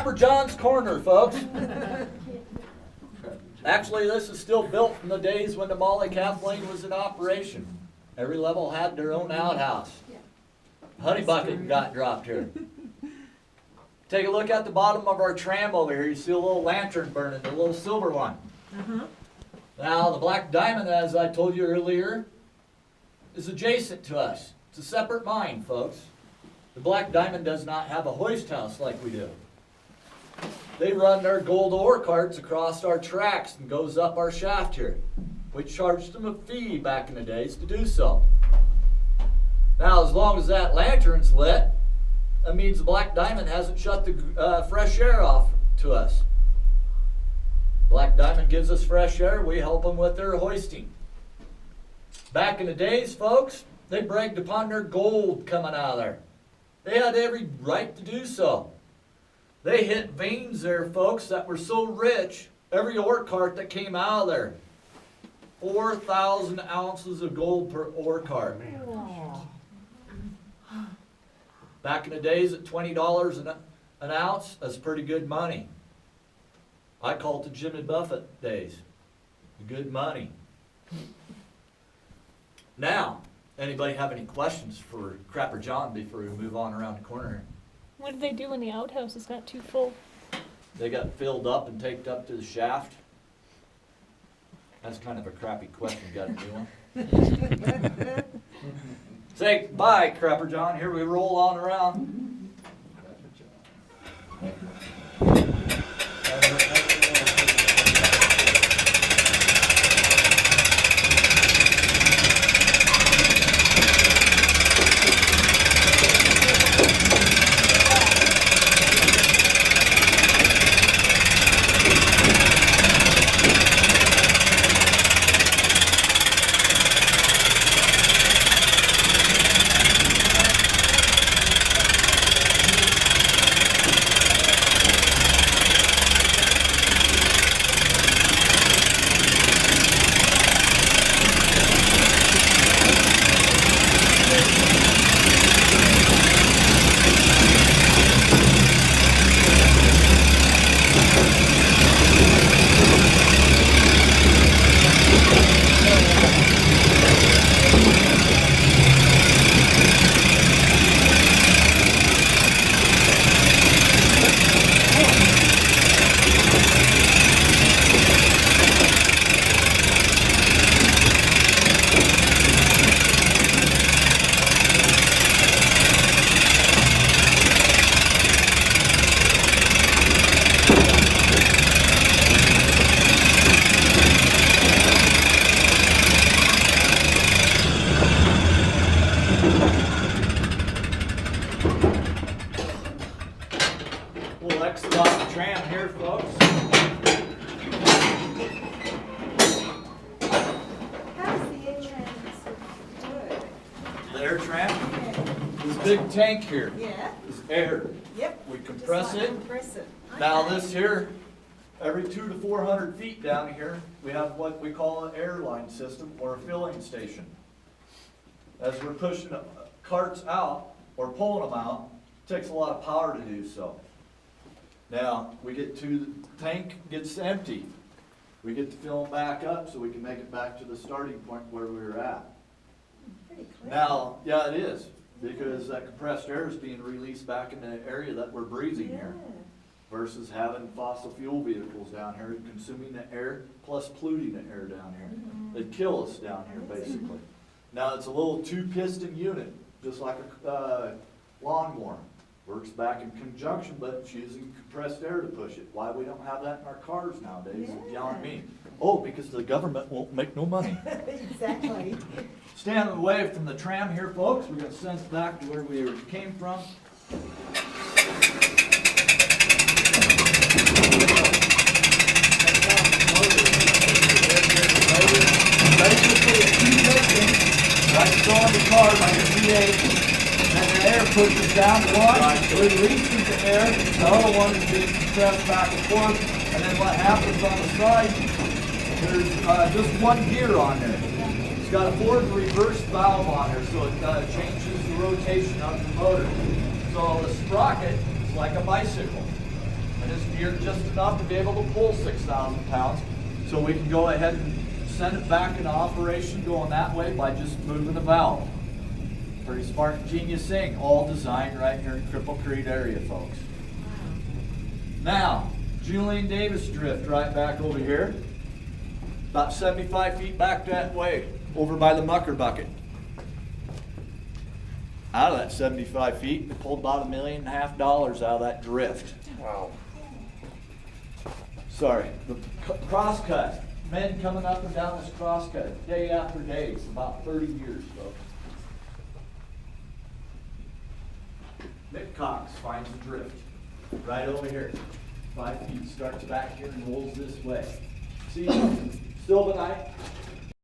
Crapper John's Corner, folks. Actually, this is still built from the days when the Mollie Kathleen was in operation. Every level had their own outhouse. Honey bucket got dropped here. Take a look at the bottom of our tram over here. You see a little lantern burning, the little silver one. Now, the Black Diamond, as I told you earlier, is adjacent to us. It's a separate mine, folks. The Black Diamond does not have a hoist house like we do. They run their gold ore carts across our tracks and goes up our shaft here. We charged them a fee back in the days to do so. Now, as long as that lantern's lit, that means the Black Diamond hasn't shut the fresh air off to us. Black Diamond gives us fresh air. We help them with their hoisting. Back in the days, folks, they bragged upon their gold coming out of there. They had every right to do so. They hit veins there, folks, that were so rich, every ore cart that came out of there, 4,000 ounces of gold per ore cart. Back in the days at $20 an ounce, that's pretty good money. I call it the Jimmy Buffett days. Good money. Now, anybody have any questions for Crapper John before we move on around the corner? What did they do when the outhouses got too full? They got filled up and taped up to the shaft. That's kind of a crappy question. You got a new one? Say bye, Crapper John. Here we roll on around. We'll exit off the tram here, folks. How does the air tram work? The air tram, this big tank here Yeah. is air. Yep. We compress it. Compress it. Now Okay. this here, every 200 to 400 feet down here, we have what we call an airline system or a filling station. As we're pushing carts out or pulling them out, it takes a lot of power to do so. Now, we get to the tank gets empty. We get to fill them back up so we can make it back to the starting point where we were at. Pretty clear. Now, yeah, it is, because that compressed air is being released back in the area that we're breathing here, versus having fossil fuel vehicles down here consuming the air plus polluting the air down here. They'd kill us down here, basically. Now, it's a little two-piston unit, just like a lawnmower. Works back in conjunction, but it's using compressed air to push it. Why we don't have that in our cars nowadays is beyond me. Oh, because the government won't make no money. Exactly. Standing away from the tram here, folks, we're going to send us back to where we came from. Basically, a two-piston, like it's on the car, like a V8. And the air pushes down one, releases the air, the other one is being compressed back and forth, and then what happens on the side, there's just one gear on there. It's got a forward and reverse valve on there, so it changes the rotation of the motor. So the sprocket is like a bicycle. And it's geared just enough to be able to pull 6,000 pounds. So we can go ahead and send it back into operation going that way by just moving the valve. Pretty smart, ingenious thing, all designed right here in Cripple Creek area, folks. Now, Julian Davis drift right back over here. About 75 feet back that way, over by the mucker bucket. Out of that 75 feet, we pulled about $1.5 million out of that drift. Wow. Sorry, the crosscut. Men coming up and down this crosscut day after day. It's about 30 years, folks. Mick Cox finds the drift right over here. 5 feet, starts back here and rolls this way. See, still benign.